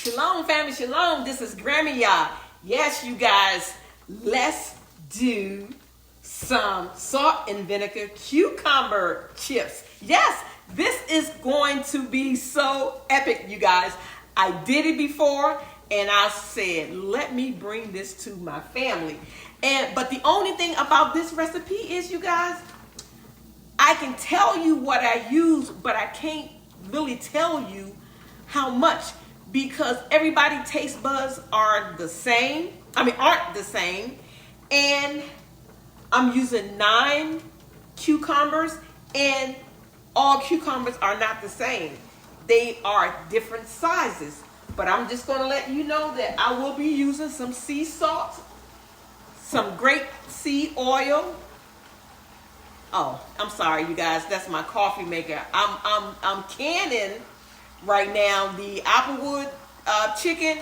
Shalom, family, shalom. This is Grammy Yah. Yes, you guys, let's do some salt and vinegar cucumber chips. Yes, this is going to be so epic, you guys. I did it before, and I said, let me bring this to my family. But the only thing about this recipe is, you guys, I can tell you what I use, but I can't really tell you how much, because everybody's taste buds aren't the same. And I'm using 9 cucumbers, and all cucumbers are not the same. They are different sizes. But I'm just going to let you know that I will be using some sea salt, some grape seed oil. Oh, I'm sorry, you guys. That's my coffee maker. I'm canning right now the Applewood chicken,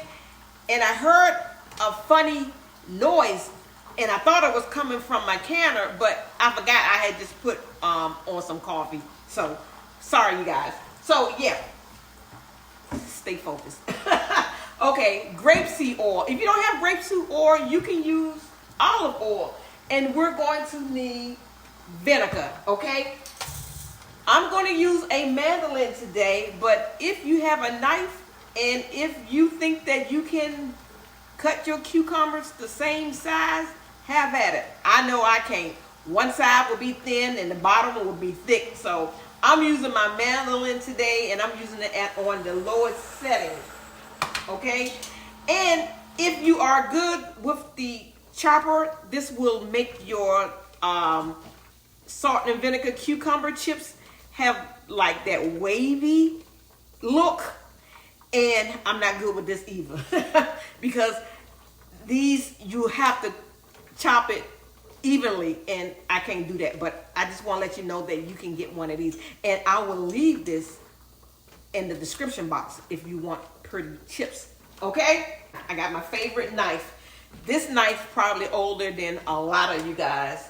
and I heard a funny noise, and I thought it was coming from my canner, but I forgot I had just put on some coffee. So sorry, you guys. So yeah, stay focused. Okay, grapeseed oil. If you don't have grapeseed oil, you can use olive oil, and we're going to need vinegar. Okay, I'm going to use a mandolin today, but if you have a knife and if you think that you can cut your cucumbers the same size, have at it. I know I can't. One side will be thin and the bottom will be thick. So I'm using my mandolin today, and I'm using it on the lowest setting. Okay, and if you are good with the chopper, this will make your salt and vinegar cucumber chips have like that wavy look, and I'm not good with this either because these you have to chop it evenly, and I can't do that. But I just want to let you know that you can get one of these, and I will leave this in the description box if you want pretty chips. Okay, I got my favorite knife. This knife probably older than a lot of you guys.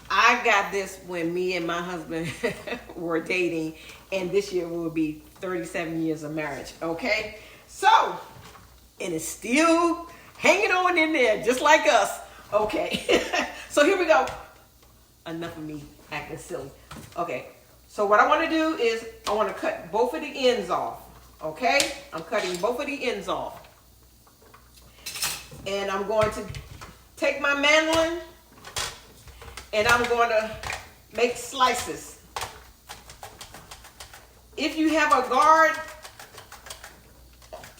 I got this when me and my husband were dating, and this year will be 37 years of marriage. Okay, so, and it's still hanging on in there just like us. Okay, so here we go. Enough of me acting silly. Okay, so what I want to do is I want to cut both of the ends off. Okay, I'm cutting both of the ends off, and I'm going to take my mandolin, and I'm going to make slices. If you have a guard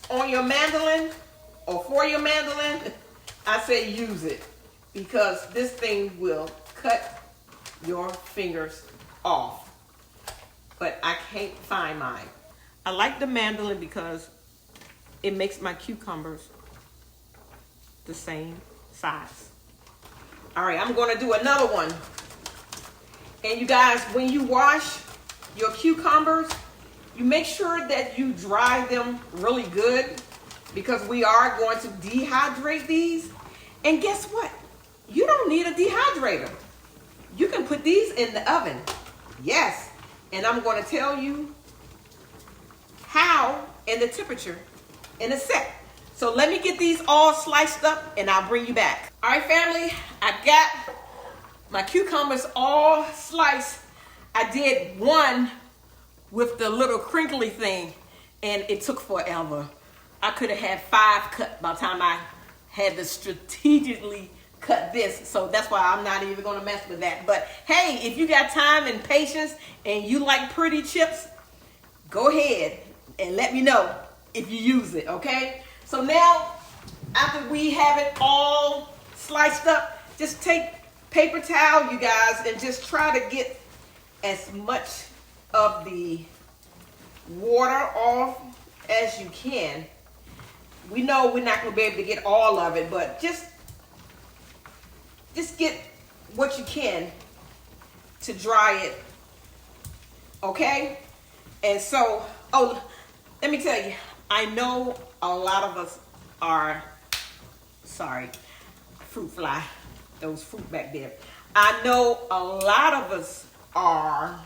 on your mandolin or for your mandolin, I say use it, because this thing will cut your fingers off. But I can't find mine. I like the mandolin because it makes my cucumbers the same size. All right, I'm going to do another one. And you guys, when you wash your cucumbers, you make sure that you dry them really good, because we are going to dehydrate these. And guess what? You don't need a dehydrator. You can put these in the oven. Yes. And I'm going to tell you how and the temperature in a sec. So let me get these all sliced up, and I'll bring you back. All right, family, I got my cucumbers all sliced. I did one with the little crinkly thing, and it took forever. I could have had 5 cut by the time I had to strategically cut this. So that's why I'm not even going to mess with that. But hey, if you got time and patience and you like pretty chips, go ahead and let me know if you use it, okay? So now, after we have it all sliced up, just take paper towel, you guys, and just try to get as much of the water off as you can. We know we're not going to be able to get all of it, but just get what you can to dry it, okay? And so, oh, let me tell you, I know a lot of us are, sorry, fruit fly, those fruit back there. I know a lot of us are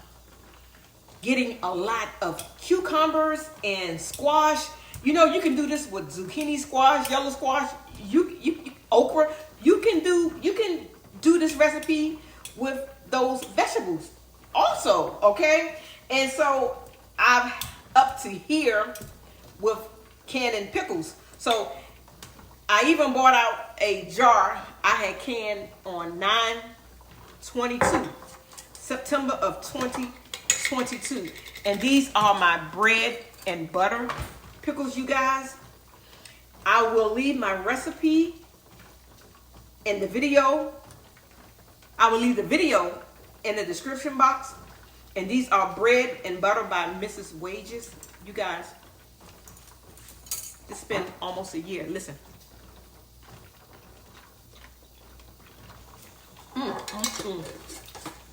getting a lot of cucumbers and squash You know, you can do this with zucchini squash, yellow squash, okra. You can do this recipe with those vegetables also, okay? And so I'm up to here with canning pickles. So I even bought out a jar I had canned on 9/22, September of 2022. And these are my bread and butter pickles, you guys. I will leave my recipe in the video. I will leave the video in the description box. And these are bread and butter by Mrs. Wages. You guys, it's been almost a year. Listen.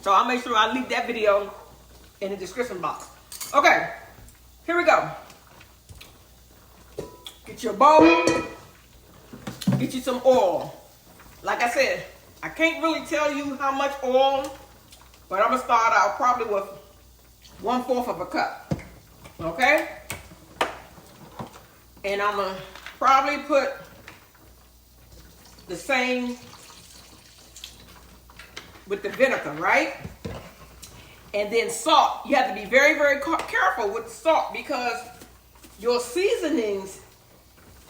So I'll make sure I leave that video in the description box. Okay, here we go. Get your bowl. Get you some oil. Like I said, I can't really tell you how much oil, but I'm gonna start out probably with 1/4 of a cup. Okay? And I'm gonna probably put the same with the vinegar, right? And then salt. You have to be very, very careful with salt because your seasonings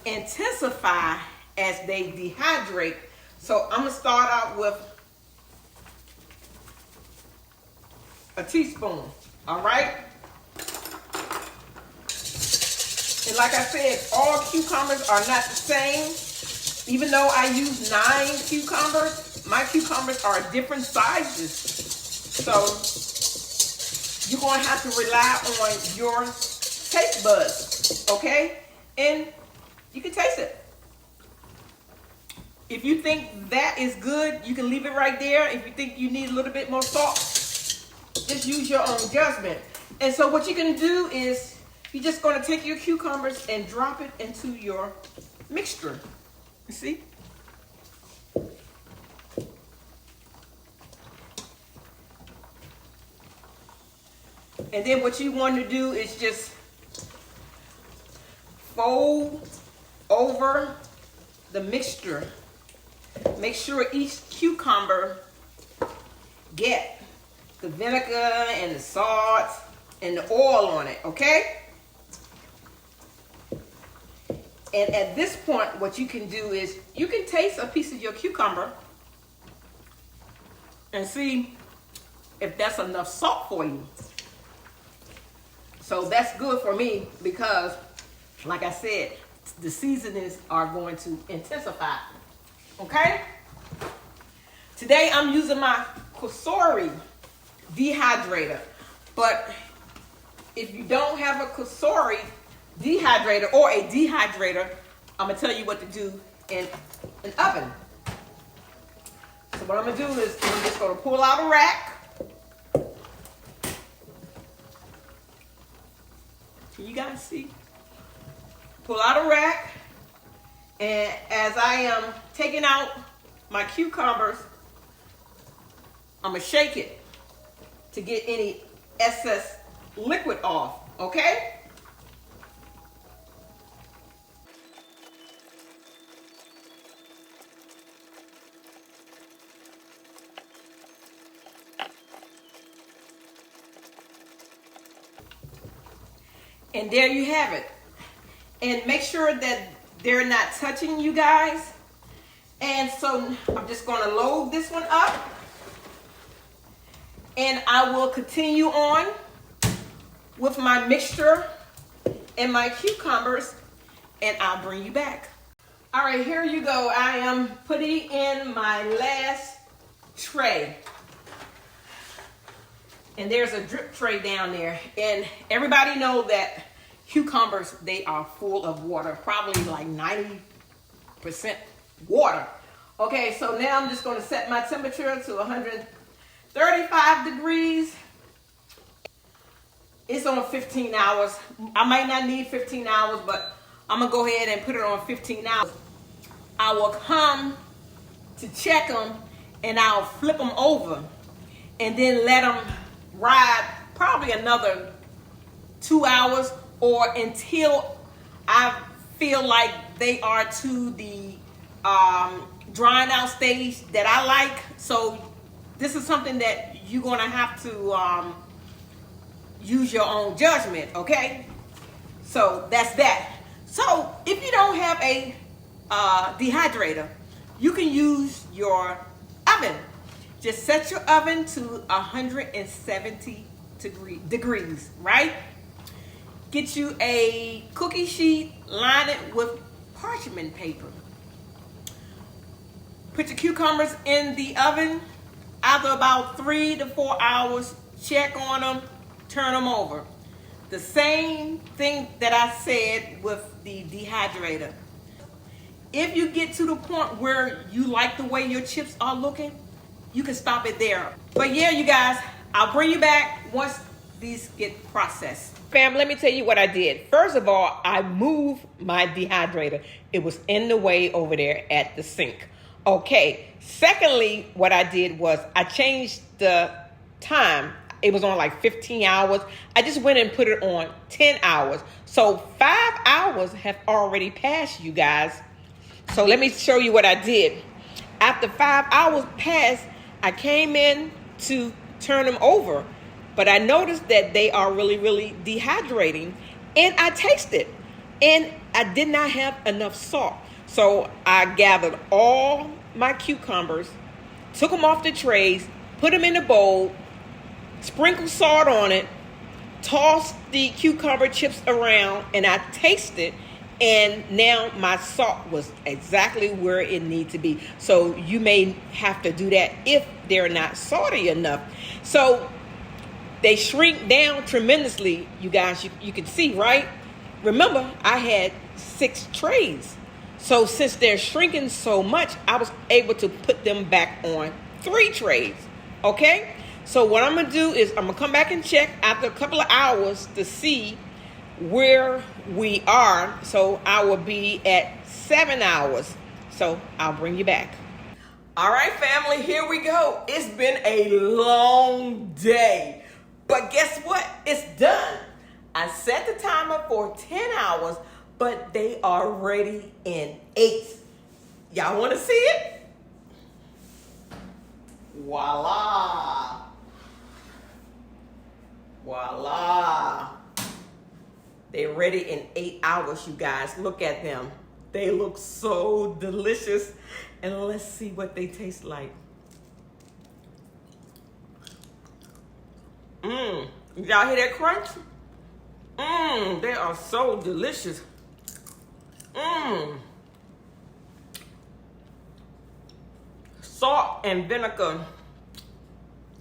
intensify as they dehydrate. So I'm gonna start out with a teaspoon, all right? And like I said, all cucumbers are not the same. Even though I use 9 cucumbers, my cucumbers are different sizes. So you're gonna have to rely on your taste buds, okay? And you can taste it. If you think that is good, you can leave it right there. If you think you need a little bit more salt, just use your own judgment. And so what you're gonna do is you're just gonna take your cucumbers and drop it into your mixture. You see? And then what you want to do is just fold over the mixture. Make sure each cucumber get the vinegar and the salt and the oil on it, okay? And at this point, what you can do is you can taste a piece of your cucumber and see if that's enough salt for you. So that's good for me because, like I said, the seasonings are going to intensify. Okay? Today I'm using my Cosori dehydrator. But if you don't have a Cosori dehydrator or a dehydrator, I'm going to tell you what to do in an oven. So what I'm going to do is I'm just going to pull out a rack. Can you guys see? Pull out a rack. And as I am taking out my cucumbers, I'm going to shake it to get any excess liquid off, okay? And there you have it. And make sure that they're not touching, you guys. And so I'm just going to load this one up. And I will continue on with my mixture and my cucumbers. And I'll bring you back. All right, here you go. I am putting in my last tray. And there's a drip tray down there. And everybody know that cucumbers, they are full of water, probably like 90% water. Okay, so now I'm just going to set my temperature to 135 degrees. It's on 15 hours. I might not need 15 hours, but I'm going to go ahead and put it on 15 hours. I will come to check them and I'll flip them over and then let them ride probably another 2 hours or until I feel like they are to the drying out stage that I like. So this is something that you're going to have to use your own judgment, okay? So that's that. So if you don't have a dehydrator, you can use your oven. Just set your oven to 170 degrees, right? Get you a cookie sheet, line it with parchment paper. Put your cucumbers in the oven after about 3 to 4 hours. Check on them, turn them over. The same thing that I said with the dehydrator. If you get to the point where you like the way your chips are looking, you can stop it there. But yeah, you guys, I'll bring you back once these get processed. Fam, let me tell you what I did. First of all, I moved my dehydrator. It was in the way over there at the sink. Okay. Secondly, what I did was I changed the time. It was on like 15 hours. I just went and put it on 10 hours. So 5 hours have already passed, you guys. So let me show you what I did. After 5 hours passed, I came in to turn them over. But I noticed that they are really, really dehydrating. And I tasted. And I did not have enough salt. So I gathered all my cucumbers, took them off the trays, put them in a bowl, sprinkled salt on it, tossed the cucumber chips around, and I tasted. And now my salt was exactly where it needs to be. So you may have to do that if they're not salty enough. So they shrink down tremendously, you guys. You can see, right? Remember, I had 6 trays. So since they're shrinking so much, I was able to put them back on 3 trays. Okay? So what I'm going to do is I'm going to come back and check after a couple of hours to see where we are. So I will be at 7 hours. So I'll bring you back. All right, family, here we go. It's been a long day. But guess what? It's done. I set the timer for 10 hours, but they are ready in 8. Y'all want to see it? Voila. Voila. They're ready in 8 hours, you guys. Look at them. They look so delicious. And let's see what they taste like. Y'all hear that crunch? They are so delicious. Salt and vinegar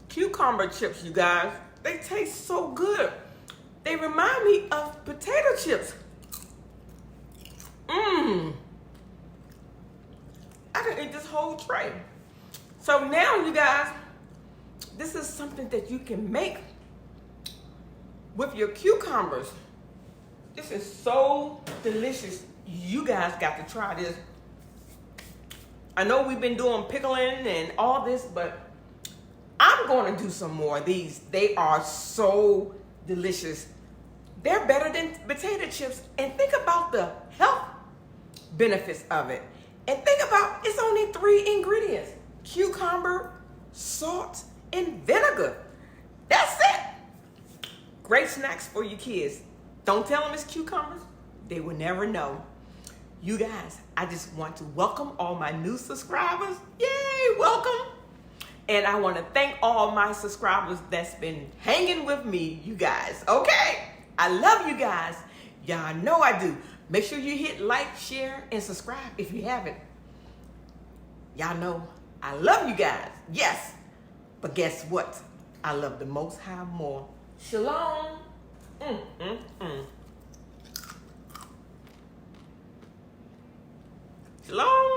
cucumber chips, you guys. They taste so good. They remind me of potato chips. I can eat this whole tray. So now, you guys, this is something that you can make with your cucumbers. This is so delicious. You guys got to try this. I know we've been doing pickling and all this, but I'm going to do some more of these. They are so delicious. They're better than potato chips. And think about the health benefits of it. And think about, it's only 3 ingredients: cucumber, salt, and vinegar. That's it. Great snacks for your kids. Don't tell them it's cucumbers. They will never know. You guys, I just want to welcome all my new subscribers. Yay, welcome. And I want to thank all my subscribers that's been hanging with me, you guys. Okay? I love you guys. Y'all know I do. Make sure you hit like, share, and subscribe if you haven't. Y'all know I love you guys. Yes. But guess what? I love the Most High more. Shalom. Shalom.